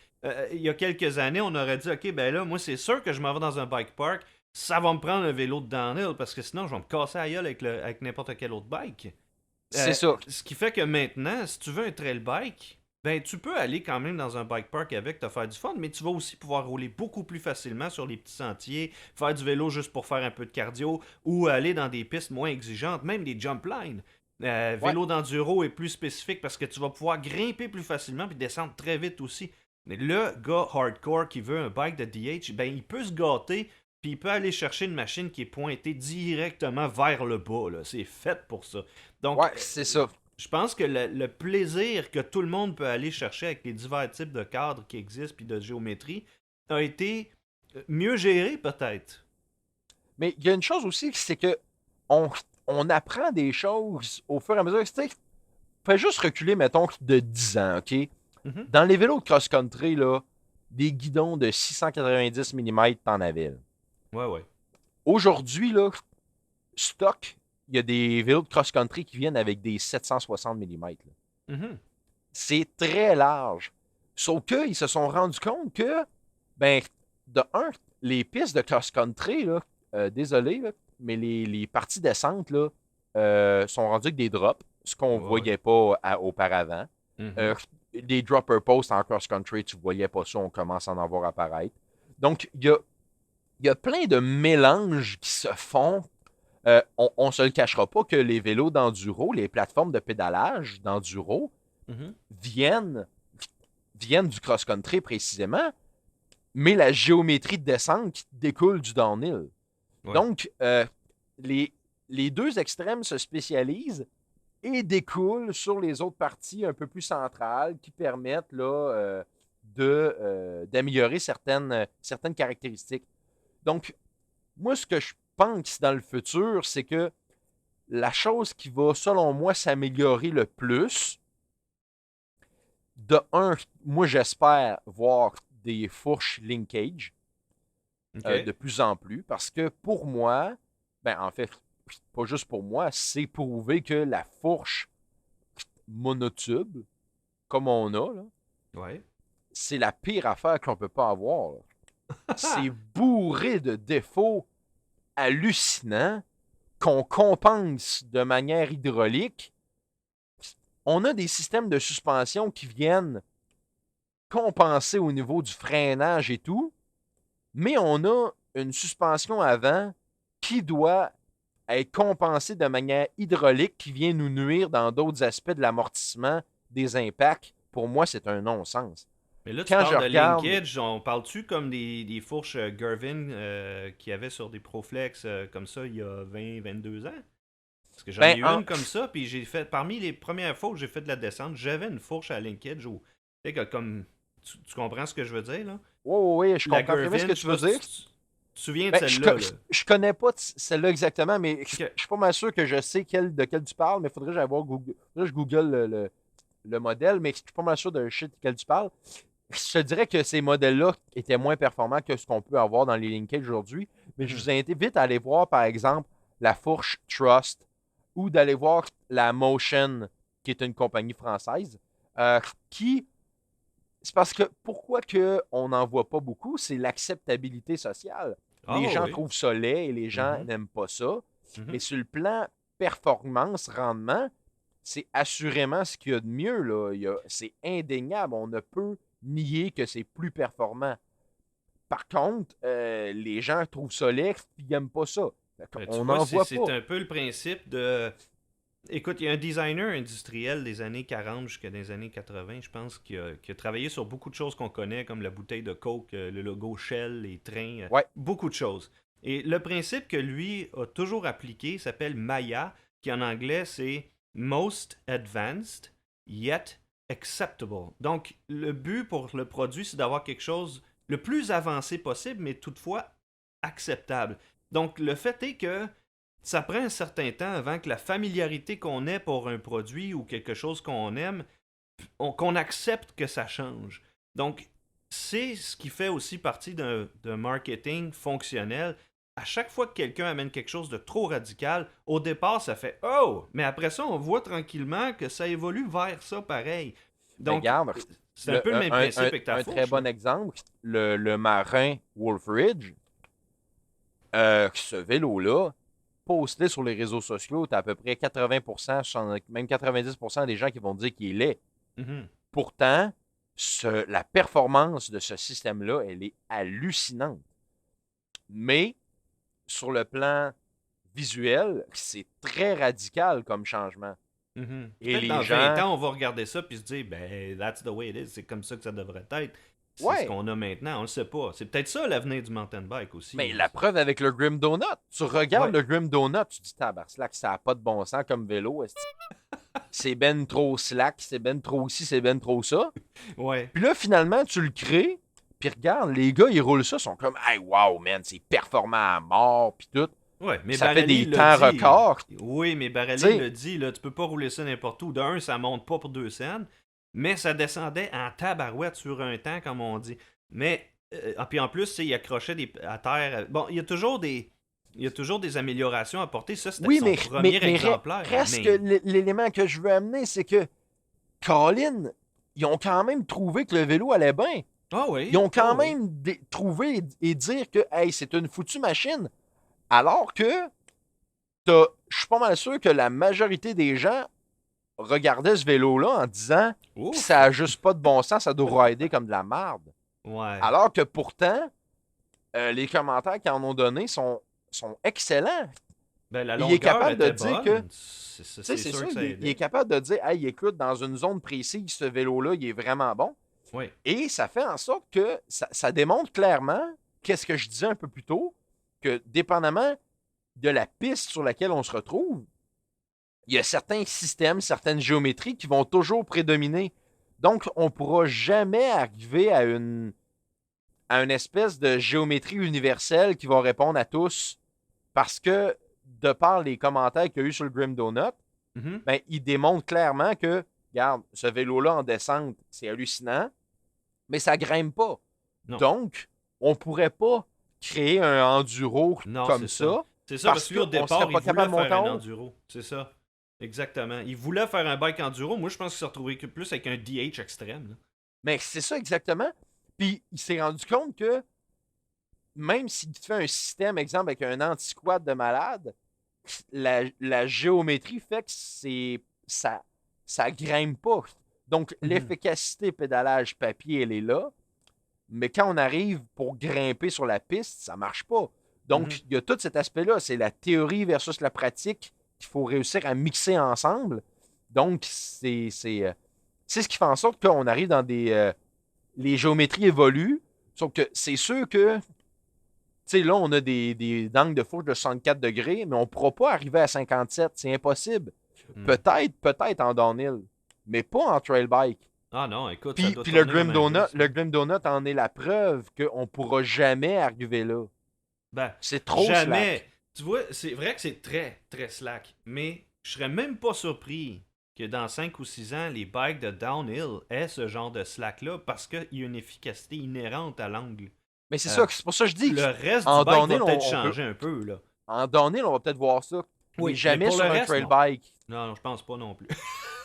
Il y a quelques années, on aurait dit, OK, ben là, moi, c'est sûr que je m'en vais dans un bike park, ça va me prendre un vélo de downhill, parce que sinon, je vais me casser la gueule avec n'importe quel autre bike. C'est ça. Ce qui fait que maintenant, si tu veux un trail bike, ben tu peux aller quand même dans un bike park avec, te faire du fun, mais tu vas aussi pouvoir rouler beaucoup plus facilement sur les petits sentiers, faire du vélo juste pour faire un peu de cardio, ou aller dans des pistes moins exigeantes, même des jump lines. Ouais, Vélo d'enduro est plus spécifique parce que tu vas pouvoir grimper plus facilement puis descendre très vite aussi. Mais le gars hardcore qui veut un bike de DH, ben il peut se gâter puis il peut aller chercher une machine qui est pointée directement vers le bas. Là. C'est fait pour ça. Donc, ouais, c'est ça. je pense que le plaisir que tout le monde peut aller chercher avec les divers types de cadres qui existent puis de géométrie a été mieux géré peut-être. Mais il y a une chose aussi, c'est que on, on apprend des choses au fur et à mesure. Tu sais, fais juste reculer, mettons, de 10 ans, OK? Mhm. Dans les vélos de cross-country, là, des guidons de 690 mm, t'en avais. Là. Ouais, ouais. Aujourd'hui, là, stock, il y a des vélos de cross-country qui viennent avec des 760 mm. Mhm. C'est très large. Sauf qu'ils se sont rendus compte que, ben, de un, les pistes de cross-country, là, désolé, là, mais les parties descentes là, sont rendues avec des drops, ce qu'on ne Ouais, ouais. voyait pas auparavant. Mhm. Euh, des dropper posts en cross-country, tu ne voyais pas ça, on commence à en voir apparaître. Donc, il y a plein de mélanges qui se font. On ne se le cachera pas que les vélos d'enduro, les plateformes de pédalage d'enduro, Mhm. viennent, viennent du cross-country précisément, mais la géométrie de descente qui découle du downhill. Ouais. Donc, les, les deux extrêmes se spécialisent et découlent sur les autres parties un peu plus centrales qui permettent là, d'améliorer certaines caractéristiques. Donc, moi, ce que je pense dans le futur, c'est que la chose qui va, selon moi, s'améliorer le plus, de un, moi, j'espère voir des fourches linkage OK. de plus en plus parce que pour moi, ben en fait, pas juste pour moi, c'est prouvé que la fourche monotube, comme on a, là, Ouais. c'est la pire affaire qu'on peut pas avoir. Là. C'est bourré de défauts hallucinants qu'on compense de manière hydraulique. On a des systèmes de suspension qui viennent compenser au niveau du freinage et tout, mais on a une suspension avant qui doit être compensée de manière hydraulique qui vient nous nuire dans d'autres aspects de l'amortissement des impacts. Pour moi, c'est un non-sens. Mais là, tu Quand je parles de regarde, linkage, on parle-tu comme des fourches Gervin qu'il y avait sur des Proflex comme ça il y a 20-22 ans? Parce que j'en ai ben, eu une comme ça, puis j'ai fait, parmi les premières fois où j'ai fait de la descente, j'avais une fourche à linkage où, tu sais, comme, tu comprends ce que je veux dire, là? oui, oui, oui, je La comprends très bien ce Gervin, que je sais tu pas veux si dire. tu te souviens de Ben, celle-là, là. je connais pas celle-là exactement, mais je Ok. suis pas mal sûr que je sais de quelle tu parles, mais il faudrait que j'aille voir Google. Là, je google le modèle, mais je suis pas mal sûr de shit de quel tu parles. Je te dirais que ces modèles-là étaient moins performants que ce qu'on peut avoir dans les linkages aujourd'hui, mais je Mhm. vous invite à aller voir, par exemple, la fourche Trust ou d'aller voir la Motion, qui est une compagnie française, qui c'est parce que pourquoi on n'en voit pas beaucoup, c'est l'acceptabilité sociale. Ah Les gens oui. trouvent ça laid et les gens Mhm. n'aiment pas ça. Mais Mhm. sur le plan performance, rendement, c'est assurément ce qu'il y a de mieux. Là. C'est indéniable. On ne peut nier que c'est plus performant. Par contre, les gens trouvent ça laid et ils n'aiment pas ça. On n'en voit pas. C'est un peu le principe de... Écoute, il y a un designer industriel des années 40 jusqu'à des années 80, je pense, qui a travaillé sur beaucoup de choses qu'on connaît, comme la bouteille de Coke, le logo Shell, les trains, Ouais. beaucoup de choses. Et le principe que lui a toujours appliqué s'appelle MAYA, qui en anglais c'est Most Advanced Yet Acceptable. Donc, le but pour le produit, c'est d'avoir quelque chose le plus avancé possible, mais toutefois acceptable. Donc, le fait est que ça prend un certain temps avant que la familiarité qu'on ait pour un produit ou quelque chose qu'on aime, qu'on accepte que ça change. Donc, c'est ce qui fait aussi partie d'un marketing fonctionnel. À chaque fois que quelqu'un amène quelque chose de trop radical, au départ, ça fait « Oh! » Mais après ça, on voit tranquillement que ça évolue vers ça pareil. Donc, regarde, c'est un peu le même principe avec ta fourche. Un très bon exemple, le marin Wolfridge, ce vélo-là, posté sur les réseaux sociaux, tu as à peu près 80%, même 90% des gens qui vont dire qu'il est laid. Mm-hmm. Pourtant, la performance de ce système-là, elle est hallucinante. Mais, sur le plan visuel, c'est très radical comme changement. Mm-hmm. Et les dans gens... 20 ans, on va regarder ça puis se dire, ben, that's the way it is, c'est comme ça que ça devrait être. C'est ce qu'on a maintenant, on le sait pas. C'est peut-être ça l'avenir du mountain bike aussi. Mais la preuve avec le Grim Donut. Tu regardes le Grim Donut, tu dis tabarnak, ça n'a pas de bon sens comme vélo. C'est ben trop slack, c'est ben trop ci, c'est ben trop ça. Ouais. Puis là, finalement, tu le crées, puis regarde, les gars, ils roulent ça, sont comme, hey, wow, man, c'est performant à mort, puis tout. Ouais, mais ça Barelli fait des temps records. Oui, mais Barelli le dit, là, tu peux pas rouler ça n'importe où. D'un, ça monte pas pour 2 cents, mais ça descendait en tabarouette sur un temps, comme on dit. Mais, puis en plus, il accrochait à terre. Bon, il y a toujours des améliorations à apporter. Ça, c'était son premier exemplaire. Presque l'élément que je veux amener, c'est que Colin, ils ont quand même trouvé que le vélo allait bien. Ah oui. Ils ont quand même trouvé et dire que hey, c'est une foutue machine. Alors que je suis pas mal sûr que la majorité des gens regardaient ce vélo-là en disant ça n'a juste pas de bon sens, ça doit rider comme de la marde. Ouais. Alors que pourtant, les commentaires qu'ils en ont donnés sont excellents. Ben, la il est capable de dire que. C'est sûr que ça il est capable de dire hey, écoute, dans une zone précise, ce vélo-là, il est vraiment bon. Oui. Et ça fait en sorte que ça démontre clairement, qu'est-ce que je disais un peu plus tôt, que dépendamment de la piste sur laquelle on se retrouve, il y a certains systèmes, certaines géométries qui vont toujours prédominer. Donc, on ne pourra jamais arriver à une espèce de géométrie universelle qui va répondre à tous. Parce que, de par les commentaires qu'il y a eu sur le Grim Donut, ben, il démontre clairement que, regarde, ce vélo-là en descente, c'est hallucinant, mais ça grimpe pas. Non. Donc, on ne pourrait pas créer un enduro comme ça. C'est ça, parce qu'au départ, il voulait faire un enduro. C'est ça. Exactement. Il voulait faire un bike enduro. Moi, je pense qu'il s'est retrouvé plus avec un DH extrême. Là. Mais c'est ça exactement. Puis, il s'est rendu compte que même s'il fait un système, exemple, avec un anti-squat de malade, la géométrie fait que ça grimpe pas. Donc, l'efficacité pédalage papier, elle est là. Mais quand on arrive pour grimper sur la piste, ça marche pas. Donc, il y a tout cet aspect-là. C'est la théorie versus la pratique qu'il faut réussir à mixer ensemble. Donc, c'est ce qui fait en sorte qu'on arrive dans les géométries évoluent. Sauf que c'est sûr que, tu sais, là, on a des angles de fourche de 64 degrés, mais on ne pourra pas arriver à 57. C'est impossible. Peut-être en downhill, mais pas en trail bike. Ah non, écoute, puis le Grim Donut en est la preuve qu'on ne pourra jamais arriver là. Ben, c'est trop jamais. Slack. Tu vois, c'est vrai que c'est très, très slack, mais je serais même pas surpris que dans 5 ou 6 ans, les bikes de downhill aient ce genre de slack-là parce qu'il y a une efficacité inhérente à l'angle. Mais c'est ça, c'est pour ça que je dis. Le reste du bike va peut-être changer un peu. Là. En downhill, on va peut-être voir ça. Oui, mais jamais sur un trail bike. Non, je pense pas non plus.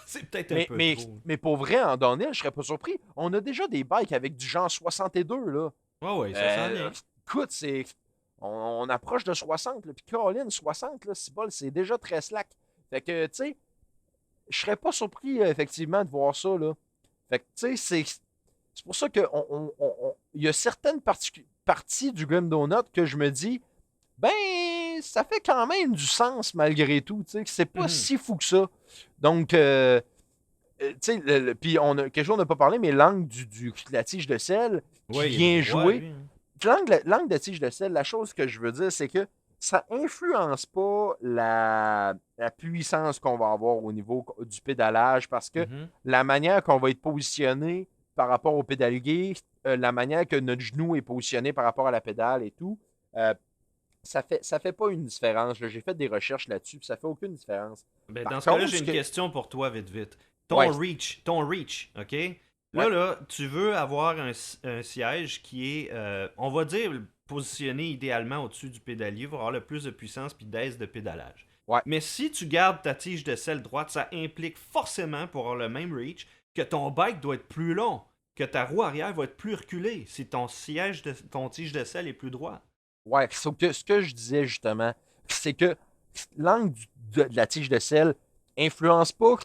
C'est peut-être un peu trop. Mais pour vrai, en downhill, je serais pas surpris. On a déjà des bikes avec du genre 62, là. Oui, ça sent bien. Écoute, on approche de 60, là, puis Caroline, 60, là, c'est déjà très slack. Fait que, tu sais, je serais pas surpris, effectivement, de voir ça, là. Fait que, tu sais, c'est pour ça qu'il y a certaines parties du Grim Donut que je me dis, ben, ça fait quand même du sens malgré tout, tu sais, que c'est pas Mhm. si fou que ça. Donc, tu sais, puis quelque chose on n'a pas parlé, mais l'angle de la tige de sel qui Ouais, il est vient droit, jouer. lui. Hein. L'angle de tige de sel, la chose que je veux dire, c'est que ça influence pas la puissance qu'on va avoir au niveau du pédalage parce que Mhm. la manière qu'on va être positionné par rapport au pédalier, la manière que notre genou est positionné par rapport à la pédale et tout, euh, ça fait pas une différence. J'ai fait des recherches là-dessus, puis ça fait aucune différence. Ben, Par dans ce cas-là, contre, j'ai une question pour toi, vite, vite. Ouais, Ton reach, OK? ouais, Là, tu veux avoir un siège qui est, on va dire, positionné idéalement au-dessus du pédalier pour avoir le plus de puissance puis d'aise de pédalage. ouais. Mais si tu gardes ta tige de selle droite, ça implique forcément, pour avoir le même reach, que ton bike doit être plus long, que ta roue arrière va être plus reculée si ton siège de ton tige de selle est plus droit. Ouais, ce que je disais justement, c'est que l'angle de la tige de sel influence pas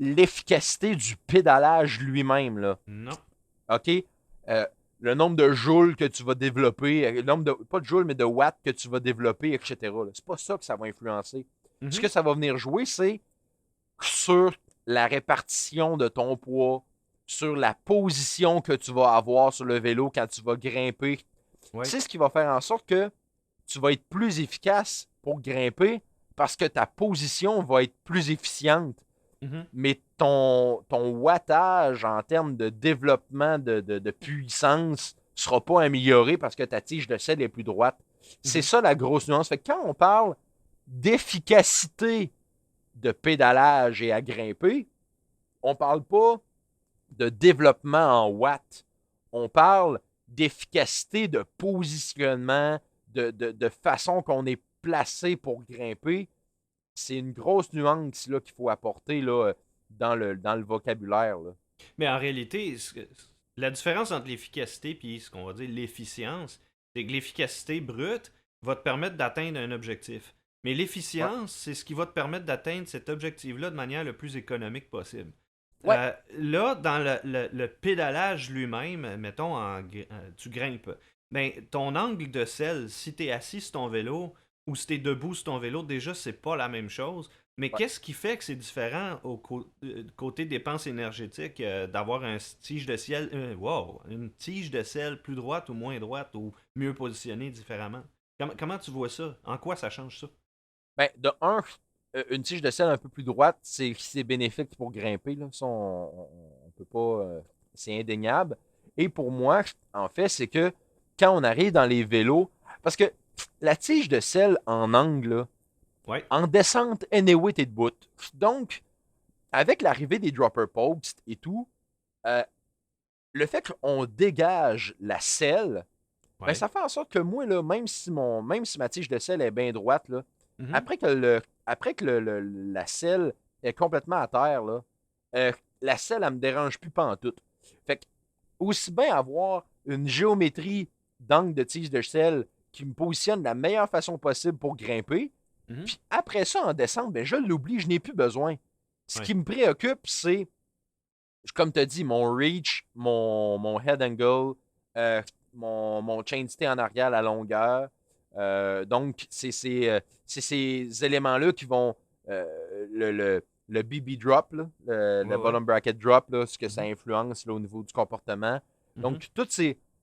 l'efficacité du pédalage lui-même, là. Non. OK? Euh, le nombre de joules que tu vas développer, le nombre de, pas de joules, mais de watts que tu vas développer, etc. là. C'est pas ça que ça va influencer. Ce que Mhm. ça va venir jouer, c'est sur la répartition de ton poids, sur la position que tu vas avoir sur le vélo quand tu vas grimper. Ouais. C'est ce qui va faire en sorte que tu vas être plus efficace pour grimper parce que ta position va être plus efficiente. Mhm. Mais ton wattage en termes de développement de puissance ne sera pas amélioré parce que ta tige de sel est plus droite. C'est Mhm. ça la grosse nuance. Fait que quand on parle d'efficacité de pédalage et à grimper, on ne parle pas de développement en watts. On parle d'efficacité de positionnement, de façon qu'on est placé pour grimper. C'est une grosse nuance là, qu'il faut apporter là, dans le vocabulaire. Là. Mais en réalité, la différence entre l'efficacité et ce qu'on va dire l'efficience, c'est que l'efficacité brute va te permettre d'atteindre un objectif. Mais Ouais. l'efficience, c'est ce qui va te permettre d'atteindre cet objectif-là de manière le plus économique possible. Ouais. Là, dans le pédalage lui-même, mettons, tu grimpes, ben, ton angle de selle, si tu es assis sur ton vélo ou si tu es debout sur ton vélo, déjà, c'est pas la même chose. Mais Ouais. qu'est-ce qui fait que c'est différent côté dépenses énergétiques d'avoir une tige de sel plus droite ou moins droite ou mieux positionnée différemment? Comment tu vois ça? En quoi ça change ça? Ben, de un, une tige de sel un peu plus droite, c'est bénéfique pour grimper. Là. Ça, on peut pas. C'est indéniable. Et pour moi, en fait, c'est que quand on arrive dans les vélos, parce que la tige de sel en angle, là, Ouais. en descente, anyway, t'es debout. Donc, avec l'arrivée des dropper posts et tout, euh, le fait qu'on dégage la selle, ben, Ouais. ça fait en sorte que moi, là, même si ma tige de sel est bien droite, là, Mhm. après que la selle est complètement à terre, là, euh, la selle, elle me dérange plus pantoute. Fait que, aussi bien avoir une géométrie d'angle de tige de sel qui me positionne de la meilleure façon possible pour grimper, Mhm. puis après ça, en descente, ben, je l'oublie, je n'ai plus besoin. Ce Ouais. qui me préoccupe, c'est, comme tu as dit, mon reach, mon head angle, euh, mon chain stay en arrière, la longueur. Donc, c'est ces éléments-là qui vont. Le BB drop, là, Ouais, le ouais. bottom bracket drop, là, ce que ça Mhm. influence là, au niveau du comportement. Mhm. Donc, tous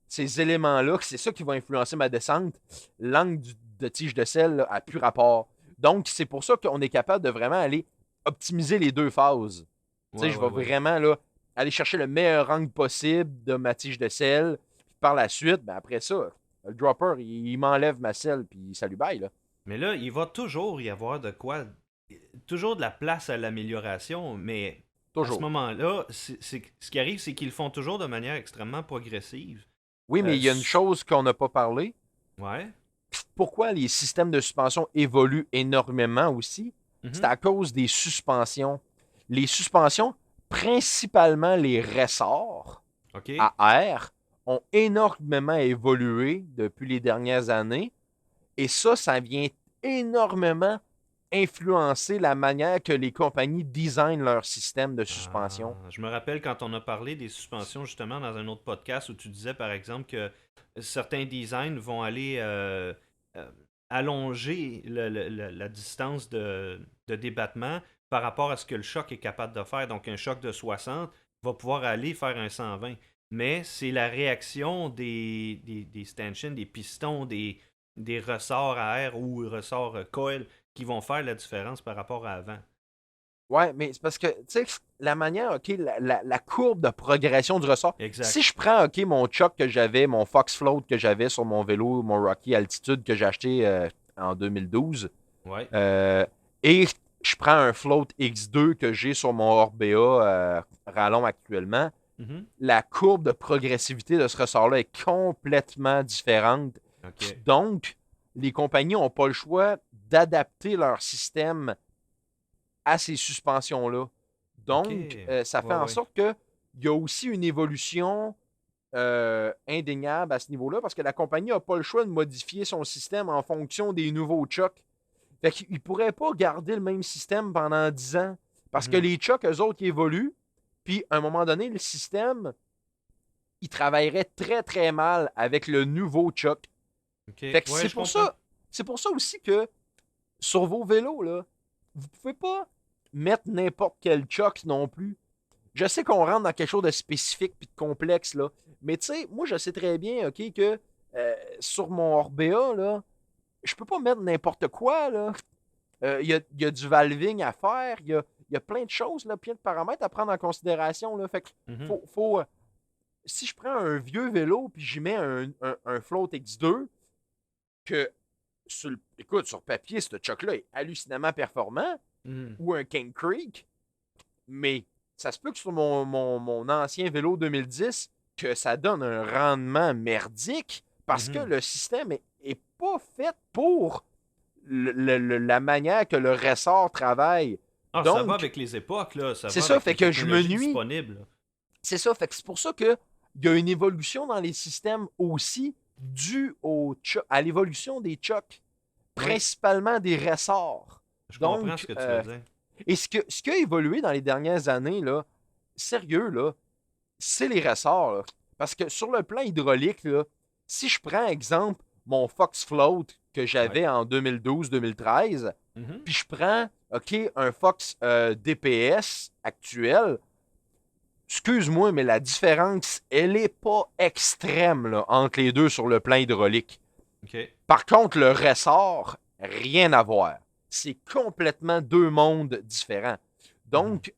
ces éléments-là, c'est ça qui va influencer ma descente. L'angle de tige de sel là, a plus rapport. Donc, c'est pour ça qu'on est capable de vraiment aller optimiser les deux phases. Tu sais, Ouais, je ouais, vais ouais. vraiment là, aller chercher le meilleur angle possible de ma tige de sel. Puis par la suite, ben après ça, le dropper, il m'enlève ma selle, puis salut bye, là. Mais là, il va toujours y avoir toujours de la place à l'amélioration, mais à ce Toujours. moment-là, ce qui arrive, c'est qu'ils le font toujours de manière extrêmement progressive. Oui, mais Euh, il y a une s- chose qu'on n'a pas parlé. ouais. Pourquoi les systèmes de suspension évoluent énormément aussi? C'est Mhm. à cause des suspensions. Les suspensions, principalement les ressorts OK. à air, ont énormément évolué depuis les dernières années. Et ça vient énormément influencer la manière que les compagnies designent leur système de suspension. Je me rappelle quand on a parlé des suspensions justement dans un autre podcast où tu disais par exemple que certains designs vont aller euh, allonger la distance de débattement par rapport à ce que le choc est capable de faire. Donc un choc de 60 va pouvoir aller faire un 120. Mais c'est la réaction des stanchions, des pistons, des ressorts à air ou ressorts coil qui vont faire la différence par rapport à avant. Ouais, mais c'est parce que, tu sais, la manière, OK, la courbe de progression du ressort. Exact. Si je prends, OK, mon choc que j'avais, mon Fox Float que j'avais sur mon vélo, mon Rocky Altitude que j'ai acheté en 2012, Ouais. euh, et je prends un Float X2 que j'ai sur mon Orbea Rallon actuellement, Mhm. la courbe de progressivité de ce ressort-là est complètement différente. OK. Donc, les compagnies n'ont pas le choix d'adapter leur système à ces suspensions-là. OK. Donc, ça fait Ouais, en ouais. sorte qu'il y a aussi une évolution indéniable à ce niveau-là parce que la compagnie n'a pas le choix de modifier son système en fonction des nouveaux chocs. Fait qu'ils ne pourraient pas garder le même système pendant 10 ans parce que Mhm. les chocs, eux autres, ils évoluent. Puis, à un moment donné, le système, il travaillerait très, très mal avec le nouveau choc. OK. Fait que Ouais, je comprends. c'est pour ça aussi que sur vos vélos, là, vous pouvez pas mettre n'importe quel choc non plus. Je sais qu'on rentre dans quelque chose de spécifique puis de complexe, là. Mais tu sais, moi, je sais très bien, OK, que sur mon Orbea, là, je peux pas mettre n'importe quoi, là. Il y a du valving à faire, il y a plein de choses, là, plein de paramètres à prendre en considération, là. Fait que Mhm. si je prends un vieux vélo puis j'y mets un Float X2, que, écoute, sur papier, ce choc-là est hallucinamment performant, Mhm. ou un King Creek, mais ça se peut que sur mon ancien vélo 2010, que ça donne un rendement merdique parce que Mhm. le système est pas fait pour la manière que le ressort travaille. Ah, ça va Donc, avec les époques, là. Ça c'est va ça, avec fait les que je me technologies nuis. disponibles, là. C'est ça, fait que c'est pour ça qu'il y a une évolution dans les systèmes aussi due à l'évolution des chocs, Oui, principalement des ressorts. je comprends ce Donc, que tu veux dire. et ce qui a évolué dans les dernières années, là, sérieux, là, c'est les ressorts. Là. Parce que sur le plan hydraulique, là, si je prends exemple mon Fox Float que Ouais. j'avais en 2012-2013, Mhm. puis je prends OK, un Fox DPS actuel, excuse-moi, mais la différence, elle n'est pas extrême là, entre les deux sur le plan hydraulique. OK. Par contre, le ressort, rien à voir. C'est complètement deux mondes différents. Mhm. Donc,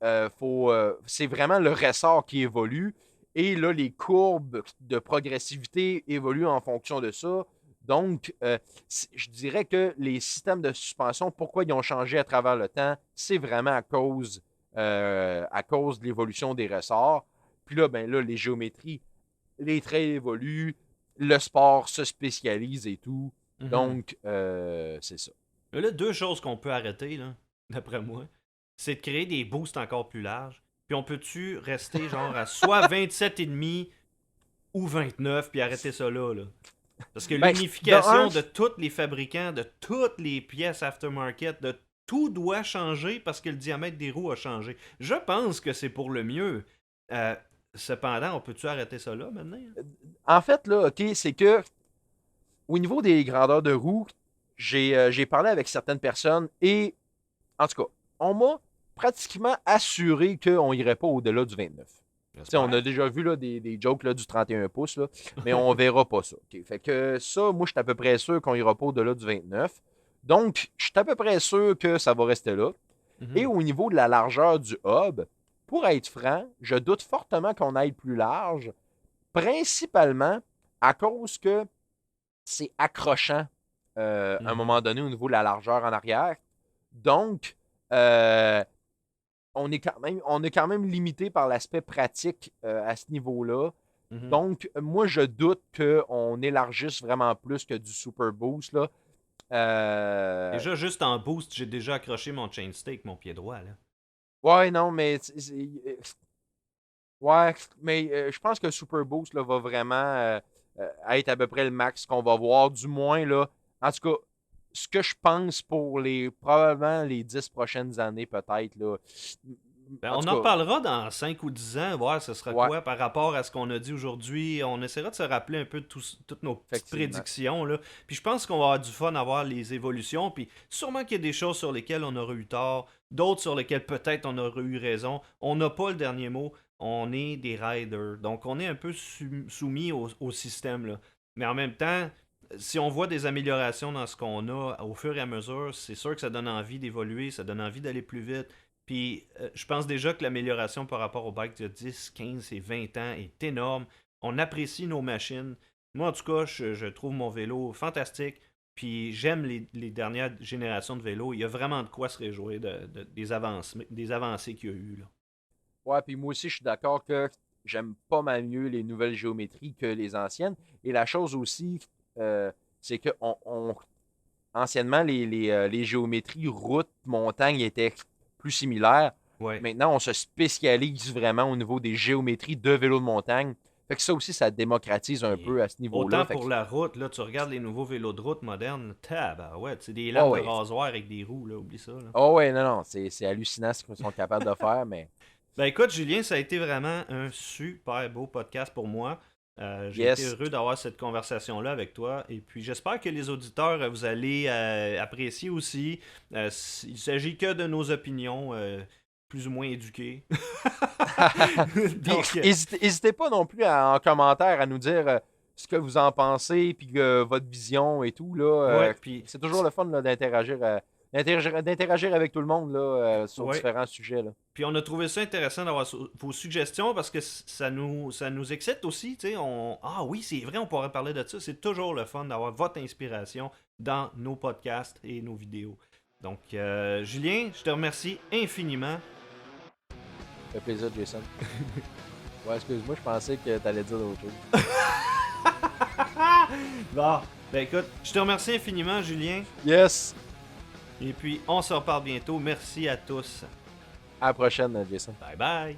c'est vraiment le ressort qui évolue. Et là, les courbes de progressivité évoluent en fonction de ça. Donc, je dirais que les systèmes de suspension, pourquoi ils ont changé à travers le temps, c'est vraiment à cause de l'évolution des ressorts. Puis là, ben là, les géométries, les traits évoluent, le sport se spécialise et tout. Mhm. Donc, c'est ça. Mais là, deux choses qu'on peut arrêter, là, d'après moi, c'est de créer des boosts encore plus larges. Puis on peut-tu rester genre à soit 27,5 ou 29 puis arrêter ça là, là? Parce que Ben, de un, l'unification de tous les fabricants, de toutes les pièces aftermarket, de tout doit changer parce que le diamètre des roues a changé. Je pense que c'est pour le mieux. Euh, Cependant, on peut-tu arrêter ça là maintenant? en fait, là, OK, c'est que au niveau des grandeurs de roues, j'ai parlé avec certaines personnes et, en tout cas, on m'a pratiquement assuré qu'on irait pas au-delà du 29. T'sais, on a J'espère. déjà vu là, des jokes là, du 31 pouces, là, mais on verra pas ça. OK? Fait que ça, moi, je suis à peu près sûr qu'on ira pas au-delà du 29. Donc, je suis à peu près sûr que ça va rester là. Et Mhm. au niveau de la largeur du hub, pour être franc, je doute fortement qu'on aille plus large, principalement à cause que c'est accrochant à un Mhm. moment donné au niveau de la largeur en arrière. Donc, euh, on est quand même limité par l'aspect pratique à ce niveau-là. Mhm. Donc, moi, je doute qu'on élargisse vraiment plus que du Super Boost. Là. Euh, Déjà, juste en boost, j'ai déjà accroché mon chain stake, mon pied droit, là. ouais, non, mais ouais, mais je pense que Super Boost là, va vraiment être à peu près le max qu'on va voir, du moins là. En tout cas, ce que je pense pour probablement les 10 prochaines années, peut-être. Là. Ben, En on tout en cas, reparlera dans 5 ou 10 ans, voir ce sera ouais, quoi par rapport à ce qu'on a dit aujourd'hui. On essaiera de se rappeler un peu de toutes nos petites effectivement. prédictions. Là. Puis je pense qu'on va avoir du fun à voir les évolutions. Puis sûrement qu'il y a des choses sur lesquelles on aurait eu tort, d'autres sur lesquelles peut-être on aurait eu raison. On n'a pas le dernier mot. On est des riders. Donc on est un peu soumis au système. Là. Mais en même temps, si on voit des améliorations dans ce qu'on a au fur et à mesure, c'est sûr que ça donne envie d'évoluer, ça donne envie d'aller plus vite. Puis je pense déjà que l'amélioration par rapport au bike de 10, 15 et 20 ans est énorme. On apprécie nos machines. Moi, en tout cas, je trouve mon vélo fantastique. Puis j'aime les dernières générations de vélos. Il y a vraiment de quoi se réjouir des avancées qu'il y a eu. Là. Ouais, puis moi aussi, je suis d'accord que j'aime pas mal mieux les nouvelles géométries que les anciennes. Et la chose aussi, c'est que anciennement, les géométries route, montagne étaient plus similaires. Ouais. Maintenant, on se spécialise vraiment au niveau des géométries de vélo de montagne. Fait que ça aussi, ça démocratise un Et peu à ce niveau-là. autant Fait que, pour la route, là, tu regardes les nouveaux vélos de route modernes, ouais, c'est des oh lames de ouais. rasoir avec des roues, là, oublie ça. Là. Oh ouais, non, non, c'est hallucinant ce qu'ils sont capables de faire, mais Ben écoute, Julien, ça a été vraiment un super beau podcast pour moi. J'ai été yes. heureux d'avoir cette conversation-là avec toi. Et puis j'espère que les auditeurs, vous allez apprécier aussi. Il s'agit que de nos opinions, plus ou moins éduquées. Donc, N'hésitez pas non plus en commentaire à nous dire ce que vous en pensez, puis votre vision et tout. Là, ouais, puis c'est toujours le fun là, d'interagir avec tout le monde là, sur ouais. différents sujets. Là. Puis on a trouvé ça intéressant d'avoir vos suggestions parce que ça nous excite aussi. Tu sais, ah oui, c'est vrai, on pourrait parler de ça. C'est toujours le fun d'avoir votre inspiration dans nos podcasts et nos vidéos. Donc, Julien, je te remercie infiniment. Ça fait plaisir, Jason. Ouais, excuse-moi, je pensais que tu allais dire d'autres choses. Bon, ben écoute, je te remercie infiniment, Julien. Yes! Et puis, on se reparle bientôt. Merci à tous. À la prochaine, Jason. Bye bye.